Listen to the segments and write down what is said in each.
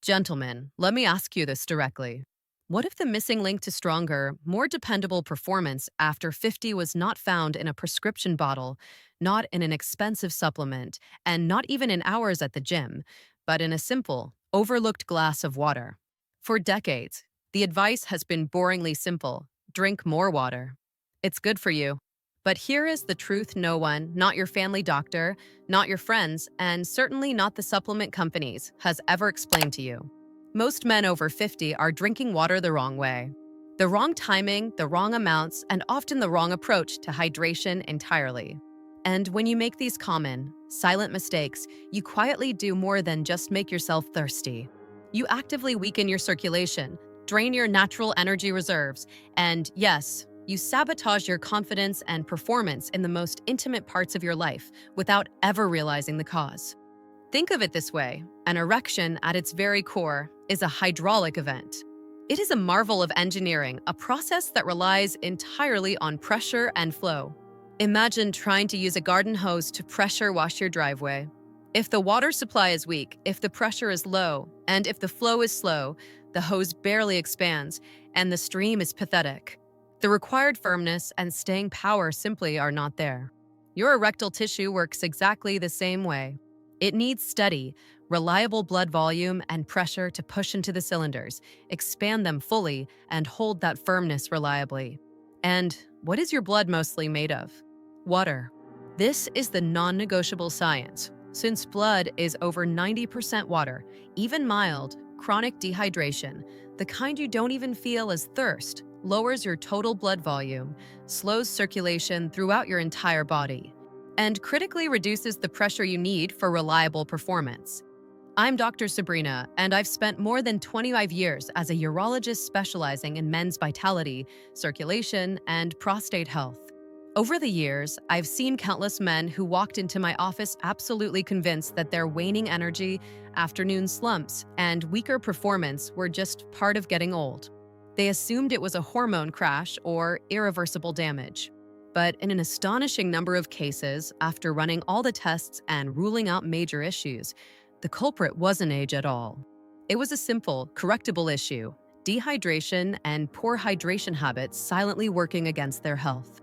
Gentlemen, let me ask you this directly. What if the missing link to stronger, more dependable performance after 50 was not found in a prescription bottle, not in an expensive supplement, and not even in hours at the gym, but in a simple, overlooked glass of water? For decades, the advice has been boringly simple: drink more water. It's good for you. But here is the truth: no one, not your family doctor, not your friends, and certainly not the supplement companies, has ever explained to you. Most men over 50 are drinking water the wrong way. The wrong timing, the wrong amounts, and often the wrong approach to hydration entirely. And when you make these common, silent mistakes, you quietly do more than just make yourself thirsty. You actively weaken your circulation, drain your natural energy reserves, and yes, you sabotage your confidence and performance in the most intimate parts of your life without ever realizing the cause. Think of it this way: an erection, at its very core, is a hydraulic event. It is a marvel of engineering, a process that relies entirely on pressure and flow. Imagine trying to use a garden hose to pressure wash your driveway. If the water supply is weak, if the pressure is low, and if the flow is slow, the hose barely expands, and the stream is pathetic. The required firmness and staying power simply are not there. Your erectile tissue works exactly the same way. It needs steady, reliable blood volume and pressure to push into the cylinders, expand them fully, and hold that firmness reliably. And what is your blood mostly made of? Water. This is the non-negotiable science. Since blood is over 90% water, even mild, chronic dehydration, the kind you don't even feel as thirst, lowers your total blood volume, slows circulation throughout your entire body, and critically reduces the pressure you need for reliable performance. I'm Dr. Sabrina, and I've spent more than 25 years as a urologist specializing in men's vitality, circulation, and prostate health. Over the years, I've seen countless men who walked into my office absolutely convinced that their waning energy, afternoon slumps, and weaker performance were just part of getting old. They assumed it was a hormone crash or irreversible damage. But in an astonishing number of cases, after running all the tests and ruling out major issues, the culprit wasn't age at all. It was a simple, correctable issue: dehydration and poor hydration habits silently working against their health.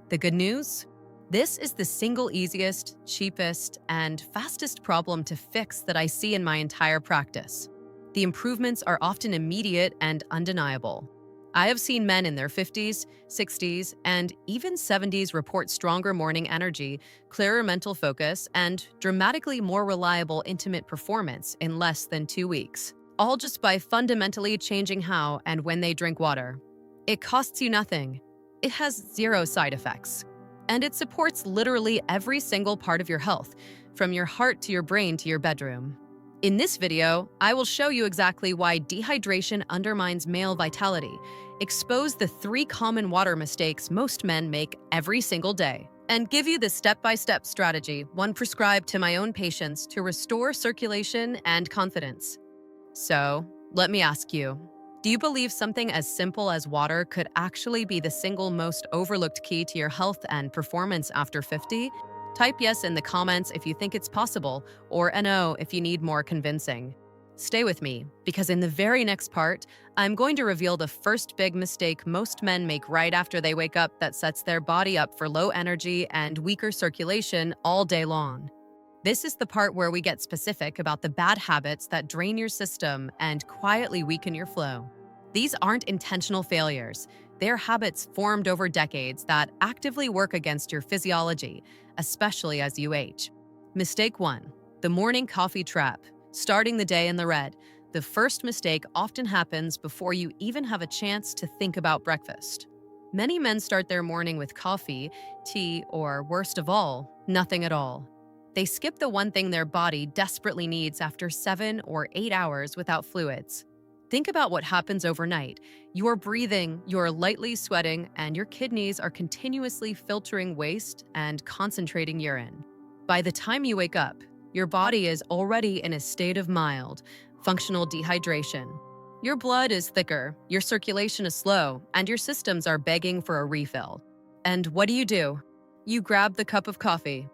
The good news? This is the single easiest, cheapest, and fastest problem to fix that I see in my entire practice. The improvements are often immediate and undeniable. I have seen men in their 50s, 60s, and even 70s report stronger morning energy, clearer mental focus, and dramatically more reliable intimate performance in less than 2 weeks, all just by fundamentally changing how and when they drink water. It costs you nothing. It has zero side effects. And it supports literally every single part of your health, from your heart to your brain to your bedroom. In this video, I will show you exactly why dehydration undermines male vitality, expose the 3 common water mistakes most men make every single day, and give you the step-by-step strategy, one prescribed to my own patients, to restore circulation and confidence. So, let me ask you, do you believe something as simple as water could actually be the single most overlooked key to your health and performance after 50? Type yes in the comments if you think it's possible, or a no if you need more convincing. Stay with me, because in the very next part, I'm going to reveal the first big mistake most men make right after they wake up that sets their body up for low energy and weaker circulation all day long. This is the part where we get specific about the bad habits that drain your system and quietly weaken your flow. These aren't intentional failures. They're habits formed over decades that actively work against your physiology, especially as you age. Mistake 1. The morning coffee trap. Starting the day in the red. The first mistake often happens before you even have a chance to think about breakfast. Many men start their morning with coffee, tea, or worst of all, nothing at all. They skip the one thing their body desperately needs after 7 or 8 hours without fluids. Think about what happens overnight. You're breathing, you're lightly sweating, and your kidneys are continuously filtering waste and concentrating urine. By the time you wake up, your body is already in a state of mild, functional dehydration. Your blood is thicker, your circulation is slow, and your systems are begging for a refill. And what do? You grab the cup of coffee.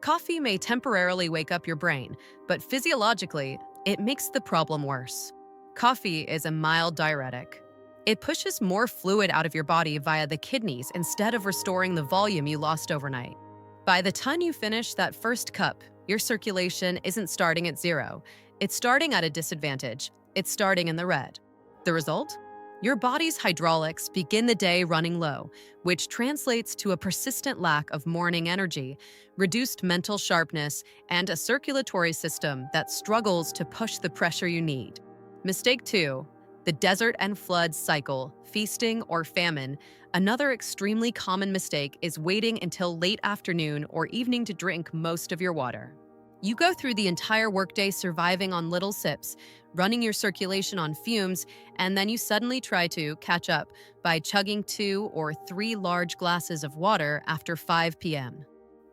Coffee may temporarily wake up your brain, but physiologically, it makes the problem worse. Coffee is a mild diuretic. It pushes more fluid out of your body via the kidneys instead of restoring the volume you lost overnight. By the time you finish that first cup, your circulation isn't starting at zero. It's starting at a disadvantage. It's starting in the red. The result? Your body's hydraulics begin the day running low, which translates to a persistent lack of morning energy, reduced mental sharpness, and a circulatory system that struggles to push the pressure you need. Mistake 2. The desert and flood cycle, feasting or famine. Another extremely common mistake is waiting until late afternoon or evening to drink most of your water. You go through the entire workday surviving on little sips, running your circulation on fumes, and then you suddenly try to catch up by chugging 2 or 3 large glasses of water after 5 p.m.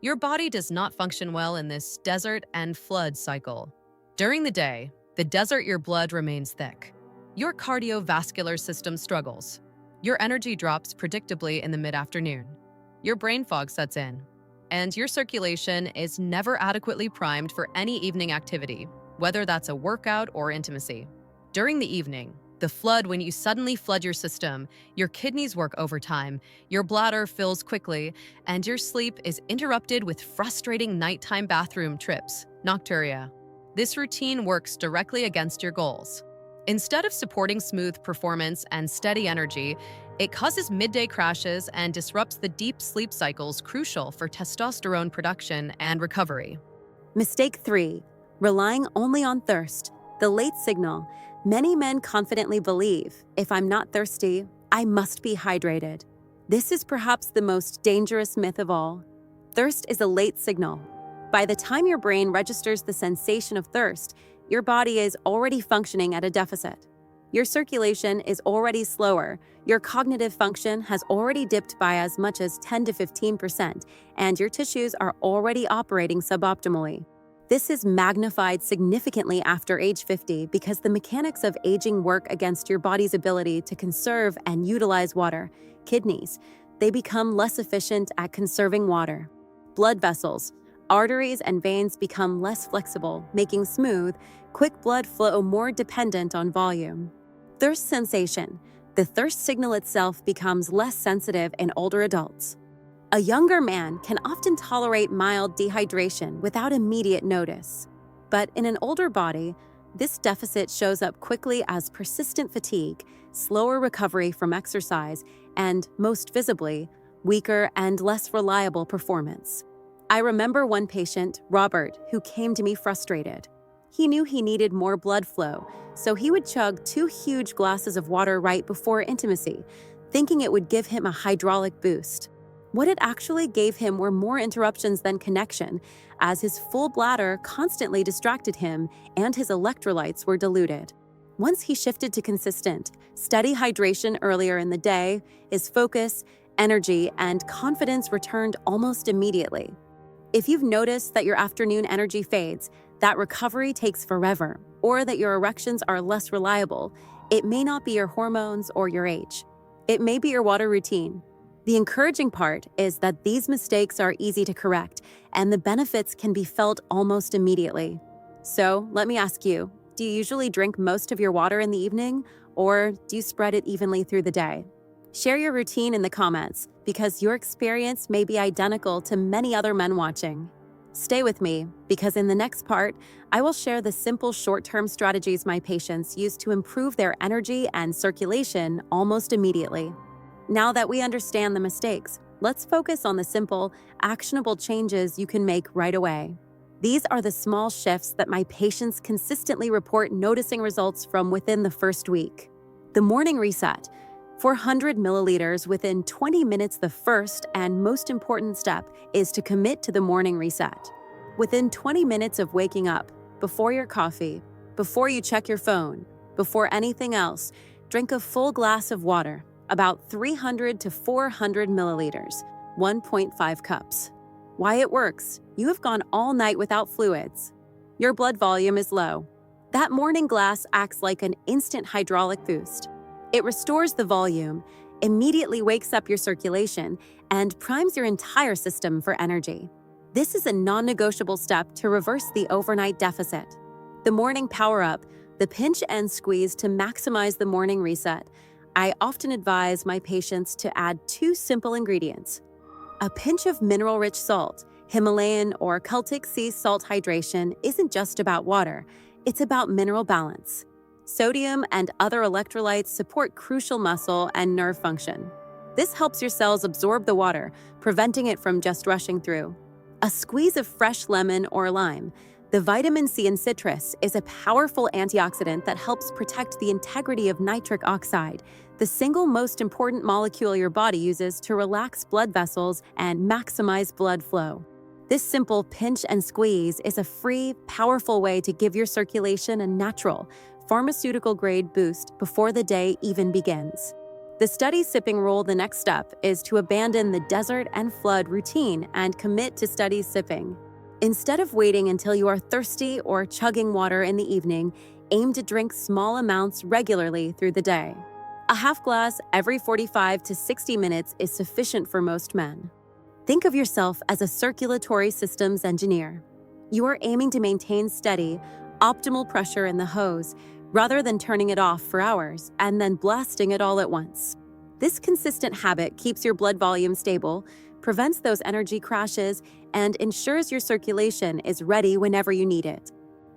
Your body does not function well in this desert and flood cycle. During the day, the desert your blood remains thick. Your cardiovascular system struggles. Your energy drops predictably in the mid-afternoon. Your brain fog sets in. And your circulation is never adequately primed for any evening activity, whether that's a workout or intimacy. During the evening, the flood, when you suddenly flood your system, your kidneys work overtime, your bladder fills quickly, and your sleep is interrupted with frustrating nighttime bathroom trips, Nocturia. This routine works directly against your goals. Instead of supporting smooth performance and steady energy, it causes midday crashes and disrupts the deep sleep cycles crucial for testosterone production and recovery. Mistake 3. Relying only on thirst, the late signal. Many men confidently believe, if I'm not thirsty, I must be hydrated. This is perhaps the most dangerous myth of all. Thirst is a late signal. By the time your brain registers the sensation of thirst, your body is already functioning at a deficit. Your circulation is already slower, your cognitive function has already dipped by as much as 10 to 15%, and your tissues are already operating suboptimally. This is magnified significantly after age 50 because the mechanics of aging work against your body's ability to conserve and utilize water. Kidneys, they become less efficient at conserving water. Blood vessels, arteries and veins become less flexible, making smooth, quick blood flow more dependent on volume. Thirst sensation. The thirst signal itself becomes less sensitive in older adults. A younger man can often tolerate mild dehydration without immediate notice. But in an older body, this deficit shows up quickly as persistent fatigue, slower recovery from exercise, and, most visibly, weaker and less reliable performance. I remember one patient, Robert, who came to me frustrated. He knew he needed more blood flow, so he would chug 2 huge glasses of water right before intimacy, thinking it would give him a hydraulic boost. What it actually gave him were more interruptions than connection, as his full bladder constantly distracted him and his electrolytes were diluted. Once he shifted to consistent, steady hydration earlier in the day, his focus, energy, and confidence returned almost immediately. If you've noticed that your afternoon energy fades, that recovery takes forever, or that your erections are less reliable, it may not be your hormones or your age. It may be your water routine. The encouraging part is that these mistakes are easy to correct, and the benefits can be felt almost immediately. So, let me ask you, do you usually drink most of your water in the evening, or do you spread it evenly through the day? Share your routine in the comments, because your experience may be identical to many other men watching. Stay with me, because in the next part, I will share the simple short-term strategies my patients use to improve their energy and circulation almost immediately. Now that we understand the mistakes, let's focus on the simple, actionable changes you can make right away. These are the small shifts that my patients consistently report noticing results from within the first week. The morning reset. 400 milliliters within 20 minutes. The first and most important step is to commit to the morning reset. Within 20 minutes of waking up, before your coffee, before you check your phone, before anything else, drink a full glass of water, about 300 to 400 milliliters, 1.5 cups. Why it works? You have gone all night without fluids. Your blood volume is low. That morning glass acts like an instant hydraulic boost. It restores the volume, immediately wakes up your circulation, and primes your entire system for energy. This is a non-negotiable step to reverse the overnight deficit. The morning power-up, the pinch and squeeze to maximize the morning reset. I often advise my patients to add 2 simple ingredients. A pinch of mineral-rich salt. Himalayan or Celtic sea salt hydration isn't just about water, it's about mineral balance. Sodium and other electrolytes support crucial muscle and nerve function. This helps your cells absorb the water, preventing it from just rushing through. A squeeze of fresh lemon or lime. The vitamin C in citrus is a powerful antioxidant that helps protect the integrity of nitric oxide, the single most important molecule your body uses to relax blood vessels and maximize blood flow. This simple pinch and squeeze is a free, powerful way to give your circulation a natural, pharmaceutical-grade boost before the day even begins. The study sipping rule. The next step is to abandon the desert and flood routine and commit to study sipping. Instead of waiting until you are thirsty or chugging water in the evening, aim to drink small amounts regularly through the day. A half glass every 45 to 60 minutes is sufficient for most men. Think of yourself as a circulatory systems engineer. You are aiming to maintain steady, optimal pressure in the hose rather than turning it off for hours and then blasting it all at once. This consistent habit keeps your blood volume stable, prevents those energy crashes, and ensures your circulation is ready whenever you need it.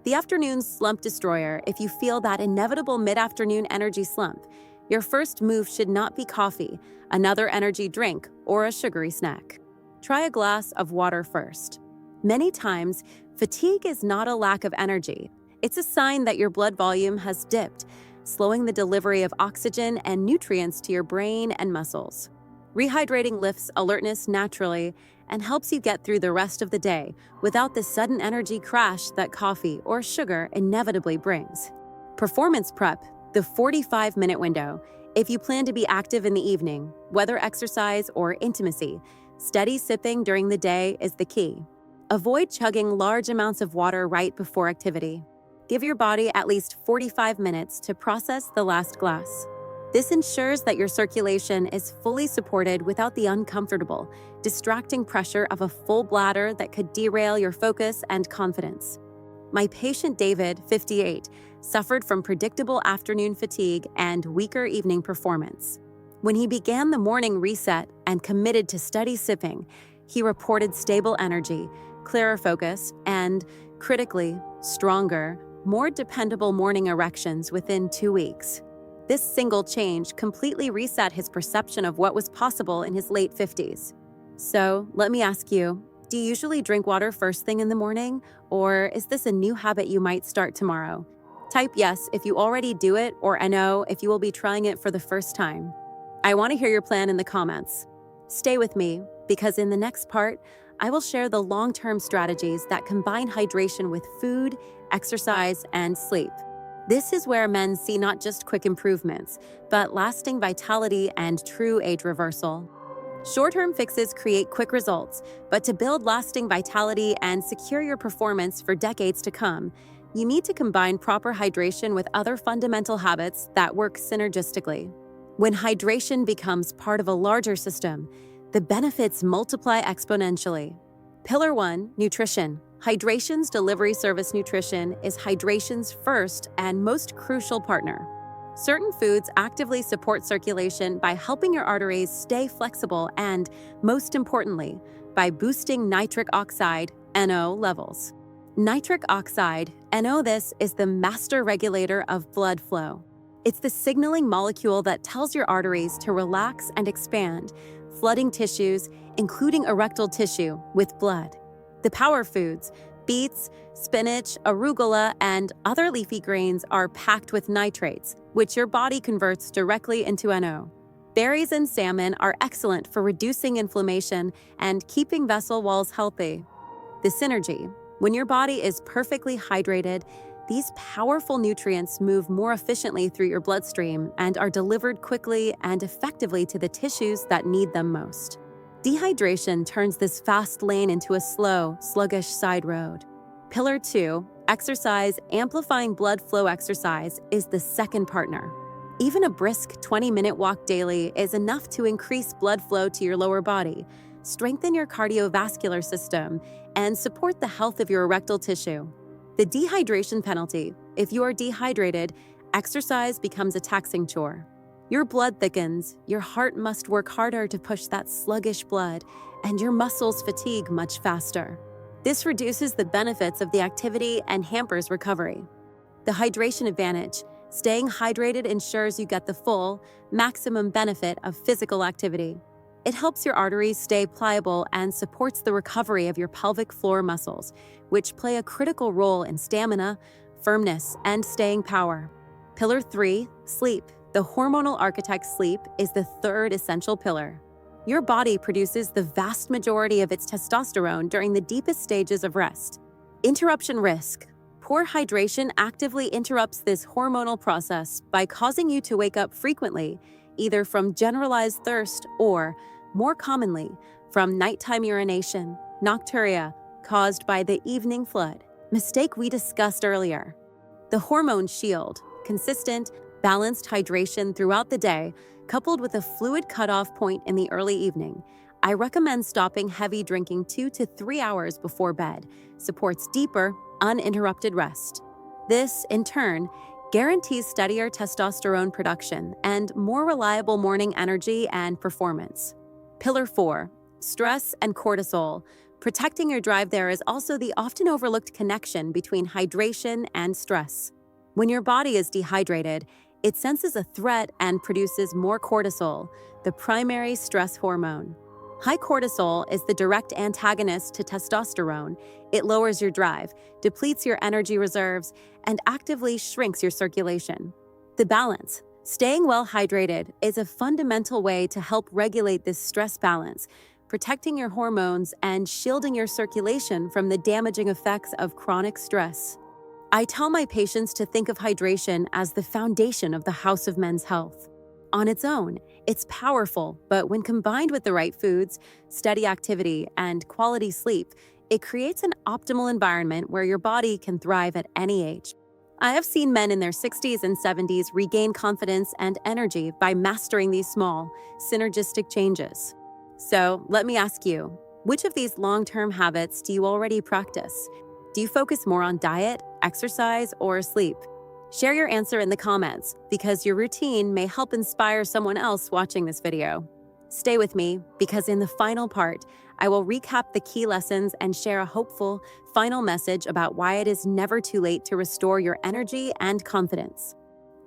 The afternoon slump destroyer. If you feel that inevitable mid-afternoon energy slump, your first move should not be coffee, another energy drink, or a sugary snack. Try a glass of water first. Many times, fatigue is not a lack of energy. It's a sign that your blood volume has dipped, slowing the delivery of oxygen and nutrients to your brain and muscles. Rehydrating lifts alertness naturally and helps you get through the rest of the day without the sudden energy crash that coffee or sugar inevitably brings. Performance prep, the 45-minute window. If you plan to be active in the evening, whether exercise or intimacy, steady sipping during the day is the key. Avoid chugging large amounts of water right before activity. Give your body at least 45 minutes to process the last glass. This ensures that your circulation is fully supported without the uncomfortable, distracting pressure of a full bladder that could derail your focus and confidence. My patient David, 58, suffered from predictable afternoon fatigue and weaker evening performance. When he began the morning reset and committed to steady sipping, he reported stable energy, clearer focus, and, critically, stronger, more dependable morning erections within 2 weeks. This single change completely reset his perception of what was possible in his late 50s. So, let me ask you, do you usually drink water first thing in the morning, or is this a new habit you might start tomorrow? Type yes if you already do it, or no if you will be trying it for the first time. I want to hear your plan in the comments. Stay with me, because in the next part, I will share the long-term strategies that combine hydration with food, exercise, and sleep. This is where men see not just quick improvements, but lasting vitality and true age reversal. Short-term fixes create quick results, but to build lasting vitality and secure your performance for decades to come, you need to combine proper hydration with other fundamental habits that work synergistically. When hydration becomes part of a larger system, the benefits multiply exponentially. Pillar 1, nutrition. Hydration's delivery service. Nutrition is hydration's first and most crucial partner. Certain foods actively support circulation by helping your arteries stay flexible and, most importantly, by boosting nitric oxide, NO, levels. Nitric oxide, NO, this is the master regulator of blood flow. It's the signaling molecule that tells your arteries to relax and expand, flooding tissues, including erectile tissue, with blood. The power foods, beets, spinach, arugula, and other leafy greens are packed with nitrates, which your body converts directly into NO. Berries and salmon are excellent for reducing inflammation and keeping vessel walls healthy. The synergy. When your body is perfectly hydrated, these powerful nutrients move more efficiently through your bloodstream and are delivered quickly and effectively to the tissues that need them most. Dehydration turns this fast lane into a slow, sluggish side road. Pillar 2, exercise. Amplifying blood flow exercise is the second partner. Even a brisk 20-minute walk daily is enough to increase blood flow to your lower body, strengthen your cardiovascular system, and support the health of your erectile tissue. The dehydration penalty. If you are dehydrated, exercise becomes a taxing chore. Your blood thickens, your heart must work harder to push that sluggish blood, and your muscles fatigue much faster. This reduces the benefits of the activity and hampers recovery. The hydration advantage. Staying hydrated ensures you get the full, maximum benefit of physical activity. It helps your arteries stay pliable and supports the recovery of your pelvic floor muscles, which play a critical role in stamina, firmness, and staying power. Pillar 3, sleep. The hormonal architect sleep is the third essential pillar. Your body produces the vast majority of its testosterone during the deepest stages of rest. Interruption risk. Poor hydration actively interrupts this hormonal process by causing you to wake up frequently, either from generalized thirst or, more commonly, from nighttime urination, nocturia, caused by the evening flood, mistake we discussed earlier. The hormone shield, consistent, balanced hydration throughout the day, coupled with a fluid cutoff point in the early evening. I recommend stopping heavy drinking 2 to 3 hours before bed, supports deeper, uninterrupted rest. This, in turn, guarantees steadier testosterone production and more reliable morning energy and performance. Pillar 4, stress and cortisol. Protecting your drive there is also the often overlooked connection between hydration and stress. When your body is dehydrated, it senses a threat and produces more cortisol, the primary stress hormone. High cortisol is the direct antagonist to testosterone. It lowers your drive, depletes your energy reserves, and actively shrinks your circulation. The balance. Staying well hydrated is a fundamental way to help regulate this stress balance, protecting your hormones and shielding your circulation from the damaging effects of chronic stress. I tell my patients to think of hydration as the foundation of the house of men's health. On its own, it's powerful, but when combined with the right foods, steady activity, and quality sleep, it creates an optimal environment where your body can thrive at any age. I have seen men in their 60s and 70s regain confidence and energy by mastering these small, synergistic changes. So, let me ask you, which of these long-term habits do you already practice? Do you focus more on diet, exercise, or sleep? Share your answer in the comments, because your routine may help inspire someone else watching this video. Stay with me, because in the final part, I will recap the key lessons and share a hopeful, final message about why it is never too late to restore your energy and confidence.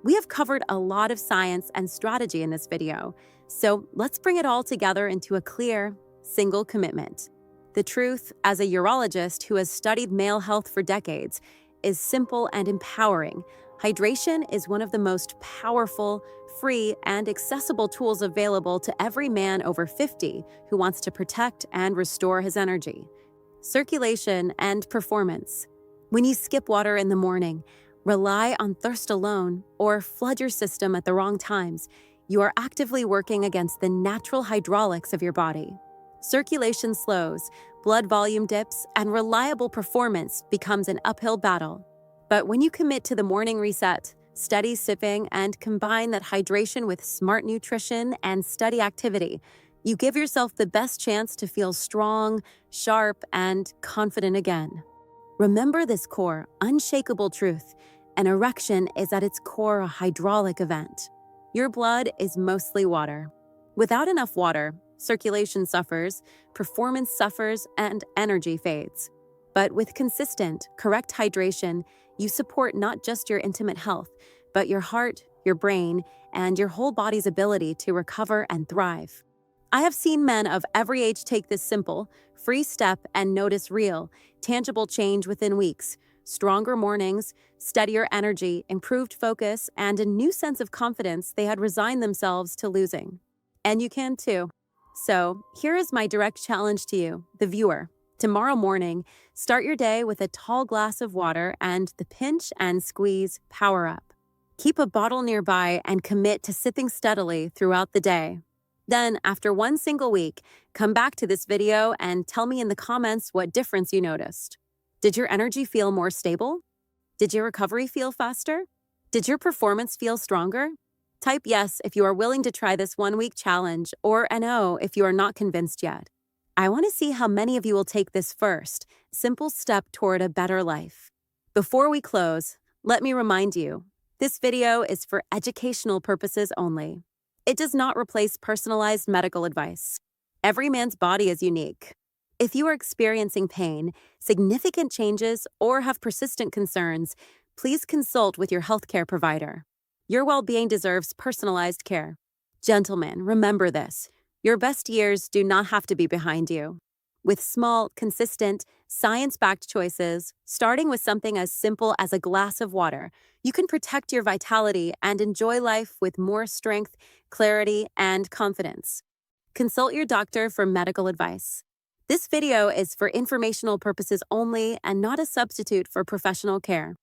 We have covered a lot of science and strategy in this video, so let's bring it all together into a clear, single commitment. The truth, as a urologist who has studied male health for decades, is simple and empowering. Hydration is one of the most powerful, free, and accessible tools available to every man over 50 who wants to protect and restore his energy. Circulation and performance. When you skip water in the morning, rely on thirst alone, or flood your system at the wrong times, you are actively working against the natural hydraulics of your body. Circulation slows, blood volume dips, and reliable performance becomes an uphill battle. But when you commit to the morning reset, steady sipping, and combine that hydration with smart nutrition and steady activity, you give yourself the best chance to feel strong, sharp, and confident again. Remember this core, unshakable truth: an erection is at its core a hydraulic event. Your blood is mostly water. Without enough water, circulation suffers, performance suffers, and energy fades. But with consistent, correct hydration, you support not just your intimate health, but your heart, your brain, and your whole body's ability to recover and thrive. I have seen men of every age take this simple, free step and notice real, tangible change within weeks: stronger mornings, steadier energy, improved focus, and a new sense of confidence they had resigned themselves to losing. And you can too. So, here is my direct challenge to you, the viewer. Tomorrow morning, start your day with a tall glass of water and the pinch and squeeze power up. Keep a bottle nearby and commit to sipping steadily throughout the day. Then, after one single week, come back to this video and tell me in the comments what difference you noticed. Did your energy feel more stable? Did your recovery feel faster? Did your performance feel stronger? Type yes if you are willing to try this 1-week challenge, or an O if you are not convinced yet. I want to see how many of you will take this first, simple step toward a better life. Before we close, let me remind you, this video is for educational purposes only. It does not replace personalized medical advice. Every man's body is unique. If you are experiencing pain, significant changes, or have persistent concerns, please consult with your healthcare provider. Your well-being deserves personalized care. Gentlemen, remember this. Your best years do not have to be behind you. With small, consistent, science-backed choices, starting with something as simple as a glass of water, you can protect your vitality and enjoy life with more strength, clarity, and confidence. Consult your doctor for medical advice. This video is for informational purposes only and not a substitute for professional care.